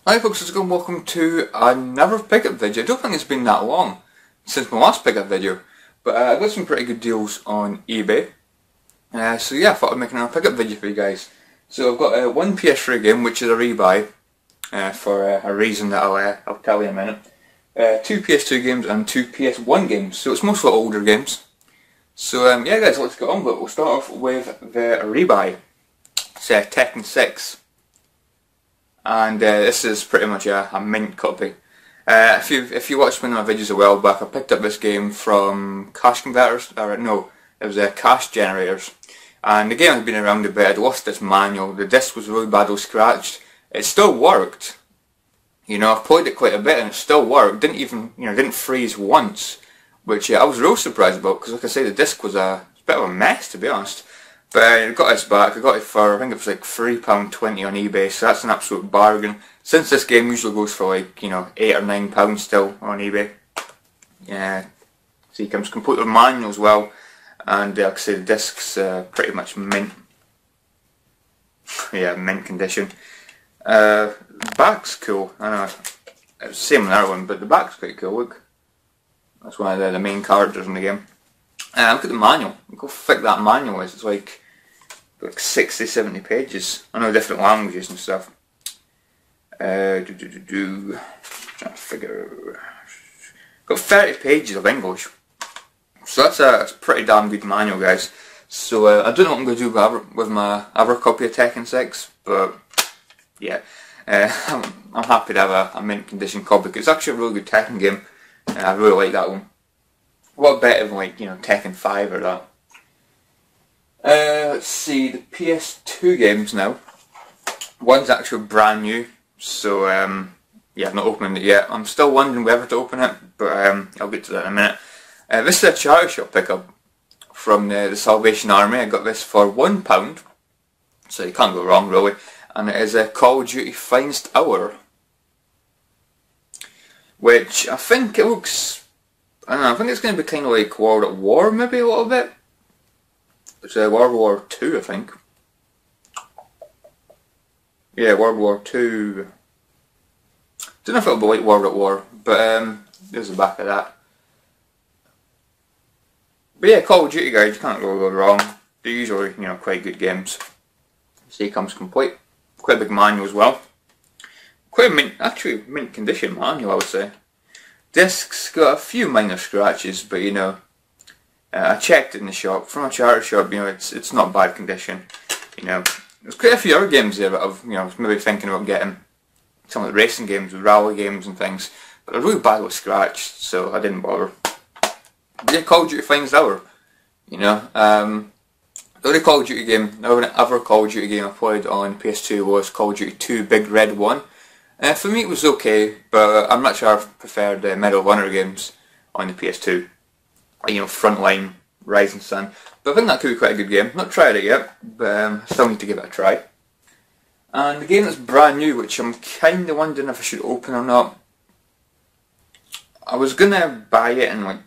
Hi folks, how's it going? Welcome to another pickup video. I don't think it's been that long since my last pickup video, but I got some pretty good deals on eBay. So yeah, I thought I'd make another pickup video for you guys. So I've got one PS3 game, which is a rebuy, for a reason that I'll tell you in a minute. Two PS2 games and two PS1 games, so it's mostly older games. So yeah guys, let's get on with it. We'll start off with the rebuy. It's Tekken 6. And this is pretty much a mint copy. If you watched one of my videos a while back, I picked up this game from Cash Converters, or no, it was Cash Generators. And the game had been around a bit. I'd lost its manual. The disc was really badly scratched. It still worked. You know, I've played it quite a bit and it still worked. Didn't even, didn't freeze once, which I was real surprised about because, like I say, the disc was a bit of a mess, to be honest. But I got this back. I got it for, I think it was like £3.20 on eBay, so that's an absolute bargain. Since this game usually goes for like, £8 or £9 still on eBay. Yeah, see, it comes complete with manual as well, and like I say, the disc's pretty much mint. Yeah, mint condition. Back's cool. I know it's the same on the other one, but the back's quite cool. Look, that's one of the main characters in the game. Look at the manual. Look how thick that manual is. It's like 60-70 pages. I know different languages and stuff. Trying to figure. Got 30 pages of English. So that's a pretty damn good manual, guys. So I don't know what I'm going to do with my other copy of Tekken 6, but yeah, I'm happy to have a mint condition copy because it's actually a really good Tekken game. I really like that one. What better than like, Tekken 5 or that. Let's see, the PS2 games now. One's actually brand new, so yeah, I've not opened it yet. I'm still wondering whether to open it, but I'll get to that in a minute. This is a charity shop pickup from the Salvation Army. I got this for £1, so you can't go wrong really. And it is a Call of Duty Finest Hour, which I think it looks, I don't know, I think it's going to be kind of like World at War, maybe a little bit. It's World War II, I think. Yeah, World War II. Don't know if it'll be like World at War, but there's the back of that. But yeah, Call of Duty guys, you can't really go wrong. They're usually, quite good games. See, it comes complete. Quite a big manual as well. Quite a actually mint condition manual, I would say. Disc's got a few minor scratches, but I checked it in the shop. From a charity shop, it's not bad condition. There's quite a few other games there that I've, maybe thinking about getting. Some of the racing games, rally games and things, but they're really badly scratched, so I didn't bother. But yeah, Call of Duty Finest Hour. The only Call of Duty game, the only other Call of Duty game I played on PS2 was Call of Duty 2 Big Red 1. For me it was okay, but I'm not sure I preferred the Medal of Honor games on the PS2. Frontline, Rising Sun. But I think that could be quite a good game. Not tried it yet, but I still need to give it a try. And the game that's brand new, which I'm kind of wondering if I should open or not. I was going to buy it and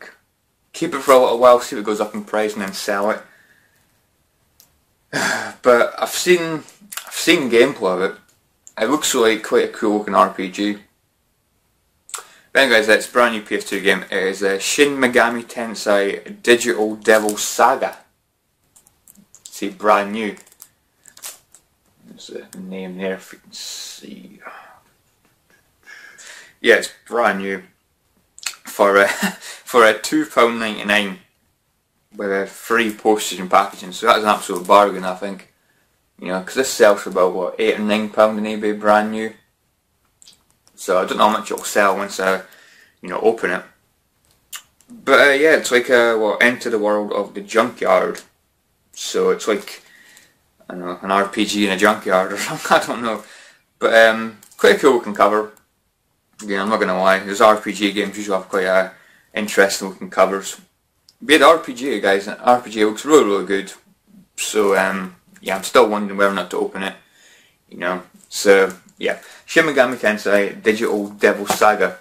keep it for a little while, see if it goes up in price and then sell it. But I've seen gameplay of it. It looks like quite a cool looking RPG. But anyways, it's a brand new PS2 game. It is Shin Megami Tensei Digital Devil Saga. See, brand new. There's a name there if you can see. Yeah, it's brand new. For £2.99 with a free postage and packaging. So that's an absolute bargain, I think. Because this sells for about, what, £8 or £9 on eBay, brand new. So I don't know how much it'll sell once I, open it. But yeah, it's like Enter the World of the Junkyard. So it's like, I don't know, an RPG in a junkyard or something, I don't know. But quite a cool looking cover. Yeah, I'm not going to lie, those RPG games usually have quite interesting looking covers. But yeah, the RPG guys, RPG looks really, really good. So yeah, I'm still wondering whether or not to open it. So yeah, Shin Megami Tensei Digital Devil Saga.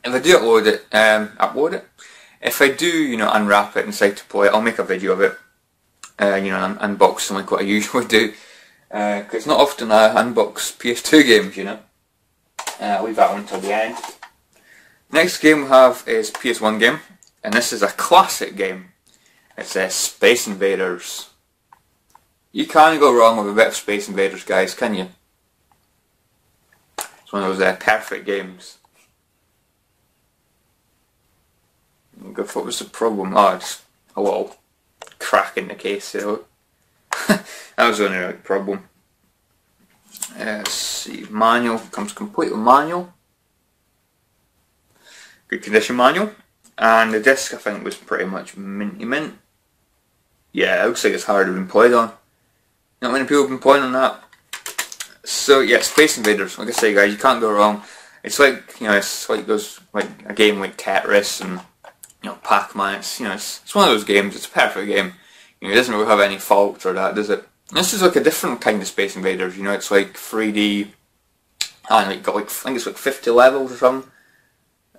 If I do upload it, if I do, unwrap it and decide to play it, I'll make a video of it. Unboxing like what I usually do. Because it's not often I unbox PS2 games, I'll leave that one until the end. Next game we have is PS1 game, and this is a classic game. It's Space Invaders. You can't go wrong with a bit of Space Invaders, guys, can you? It's one of those perfect games. What was the problem? Oh, it's a little crack in the case, you know. That was the only problem. Let's see, manual, comes complete with manual. Good condition manual. And the disc I think was pretty much minty mint. Yeah, it looks like it's hardly been played on. Not many people have been playing on that. So yeah, Space Invaders, like I say guys, you can't go wrong. It's like, you know, it's like those, like a game like Tetris and, you know, Pac-Man. It's, you know, it's one of those games, it's a perfect game. You know, it doesn't really have any faults or that, does it? This is like a different kind of Space Invaders, you know, it's like 3D, and like got like, I think it's like 50 levels or something.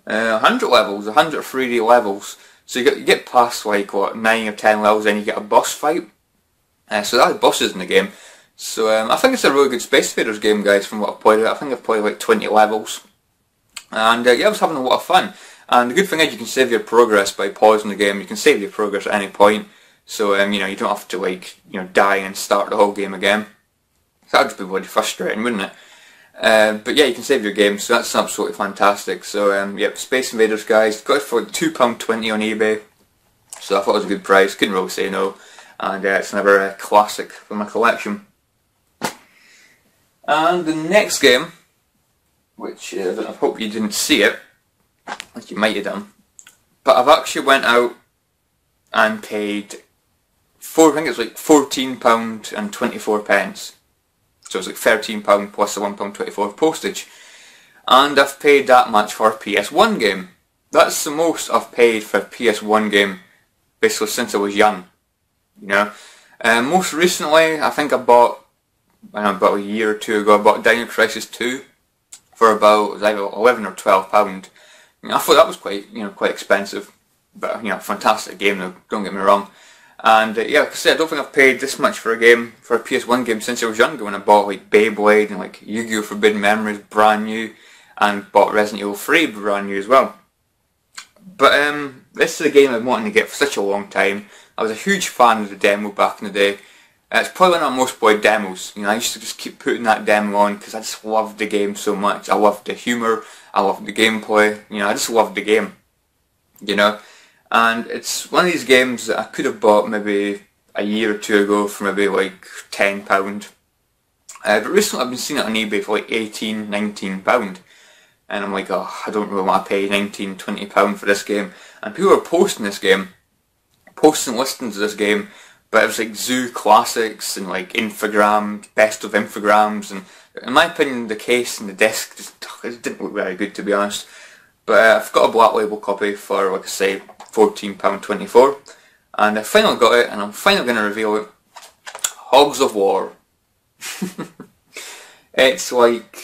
100 levels, 100 3D levels. So you get past like, what, 9 or 10 levels, then you get a boss fight. So that's bosses in the game. So I think it's a really good Space Invaders game, guys, from what I've played. I think I've played like 20 levels. And yeah, I was having a lot of fun. And the good thing is you can save your progress by pausing the game. You can save your progress at any point. So you know, you don't have to like, you know, die and start the whole game again. That would just be bloody frustrating, wouldn't it? But yeah, you can save your game, so that's absolutely fantastic. So yep, Space Invaders, guys, got it for like £2.20 on eBay. So I thought it was a good price, couldn't really say no. And it's another classic for my collection. And the next game, which I hope you didn't see it, like you might have done, but I've actually went out and paid I think it's like £14.24. So it's like £13 plus the £1.24 postage. And I've paid that much for a PS1 game. That's the most I've paid for a PS1 game basically since I was young. You know, most recently I think I bought, about a year or two ago, I bought Dino Crisis 2 for about, it was either £11 or £12. You know, I thought that was quite expensive, but you know, fantastic game though, don't get me wrong. And yeah, like I said, I don't think I've paid this much for a PS1 game since I was younger, when I bought like Beyblade and like Yu-Gi-Oh! Forbidden Memories brand new, and bought Resident Evil 3 brand new as well. But this is a game I've been wanting to get for such a long time. I was a huge fan of the demo back in the day. It's probably one of my most played demos. You know, I used to just keep putting that demo on because I just loved the game so much. I loved the humour, I loved the gameplay, you know, I just loved the game. You know? And it's one of these games that I could have bought maybe a year or two ago for maybe like £10. But recently I've been seeing it on eBay for like £18, £19. And I'm like, oh, I don't really want to pay £19, £20 for this game. And people are posting this game, posting listings of this game, but it was like Zoo Classics and like Infogram, best of Infograms, and in my opinion the case and the disc just it didn't look very good, to be honest. But I've got a black label copy for, like I say, £14.24, and I finally got it, and I'm finally going to reveal it. Hogs of War. It's like,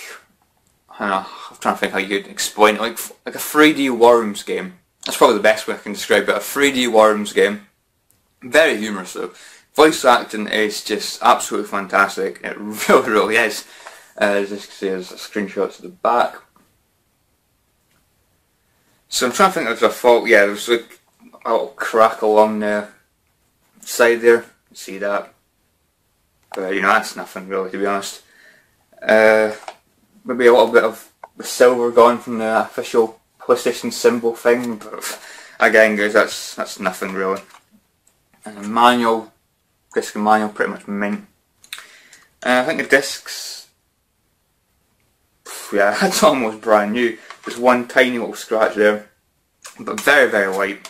I don't know, I'm trying to think how you could explain it, like a 3D Worms game. That's probably the best way I can describe it, a 3D Worms game. Very humorous though. Voice acting is just absolutely fantastic, it really, really is. As you can see, there's screenshots of the back. So I'm trying to think if there's a fault. Yeah, there's like a little crack along the side there. See that? But you know, that's nothing really, to be honest. Maybe a little bit of the silver gone from the official PlayStation symbol thing, but again guys, that's nothing really. And the manual, disc and manual, pretty much mint. I think the discs, yeah, that's almost brand new. Just one tiny little scratch there, but very, very light.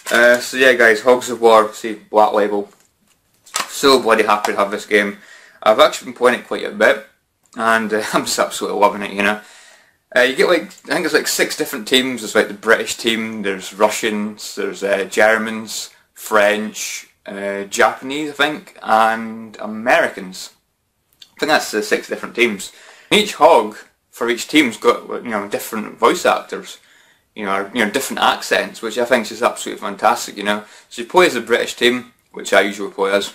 So yeah guys, Hogs of War, see, black label. So bloody happy to have this game. I've actually been playing it quite a bit, and I'm just absolutely loving it, you know. You get like, I think there's like 6 different teams. There's like the British team, there's Russians, there's Germans, French, Japanese I think, and Americans. I think that's the 6 different teams. Each hog for each team's got, you know, different voice actors, you know, different accents, which I think is just absolutely fantastic, you know. So you play as the British team, which I usually play as.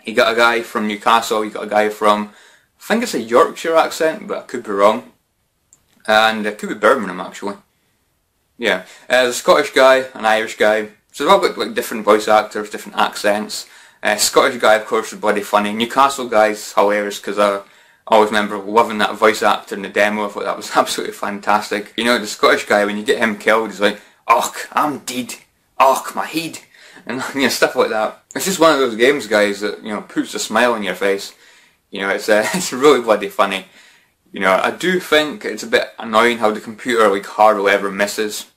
You got a guy from Newcastle, you got a guy from, I think it's a Yorkshire accent, but I could be wrong. and it could be Birmingham actually. Yeah, there's a Scottish guy, an Irish guy, so they've all got like different voice actors, different accents. Scottish guy, of course, is bloody funny. Newcastle guy's hilarious because I always remember loving that voice actor in the demo. I thought that was absolutely fantastic. You know, the Scottish guy, when you get him killed, he's like, "Och, I'm dead. Och, my head," and you know, stuff like that. It's just one of those games, guys, that, you know, puts a smile on your face. You know, it's really bloody funny. You know, I do think it's a bit annoying how the computer like hardly ever misses.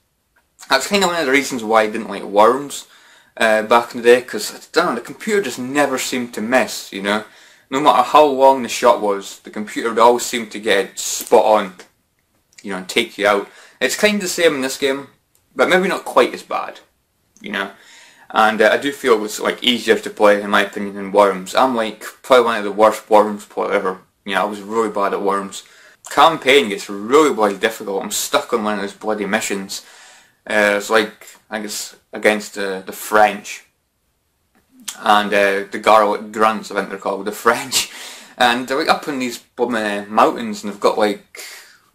That's kind of one of the reasons why I didn't like Worms back in the day, because I don't know, the computer just never seemed to miss. You know, no matter how long the shot was, the computer would always seem to get it spot on. You know, and take you out. It's kind of the same in this game, but maybe not quite as bad. You know. And I do feel it was like easier to play, in my opinion, than Worms. I'm like probably one of the worst Worms players ever. You know, I was really bad at Worms. Campaign gets really bloody difficult. I'm stuck on one of those bloody missions. It's like, I guess, against the French. And the Garlic Grunts, I think they're called, the French. And they're like up in these mountains, and they've got like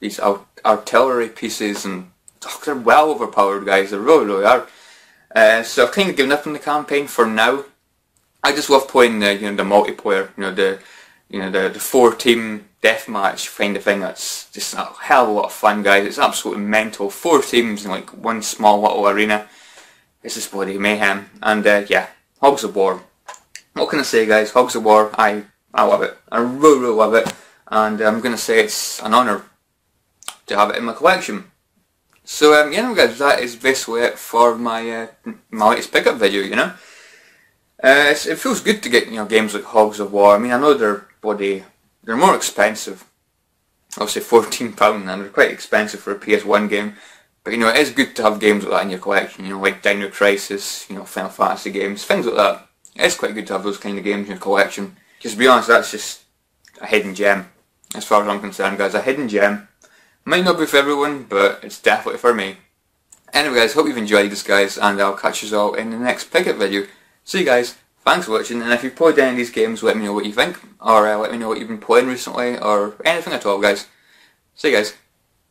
these artillery pieces, and they're well overpowered, guys. They really, really are. So I've kind of given up on the campaign for now. I just love playing the multiplayer, the 4-team deathmatch kind of thing. That's just a hell of a lot of fun, guys. It's absolutely mental. 4 teams in like one small little arena. It's just bloody mayhem. And yeah, Hogs of War. What can I say, guys? Hogs of War, I love it. I really, really love it. And I'm going to say it's an honour to have it in my collection. So yeah, guys, that is basically it for my latest pickup video. You know, it feels good to get games like Hogs of War. I mean, I know they're more expensive. Obviously, £14, and they're quite expensive for a PS1 game. But it is good to have games like that in your collection. Like Dino Crisis, Final Fantasy games, things like that. It's quite good to have those kind of games in your collection. Because to be honest, that's just a hidden gem, as far as I'm concerned, guys. A hidden gem. Might not be for everyone, but it's definitely for me. Anyway, guys, hope you've enjoyed this, guys, and I'll catch you all in the next pickup video. See you guys, thanks for watching, and if you've played any of these games, let me know what you think, or let me know what you've been playing recently, or anything at all, guys. See you guys.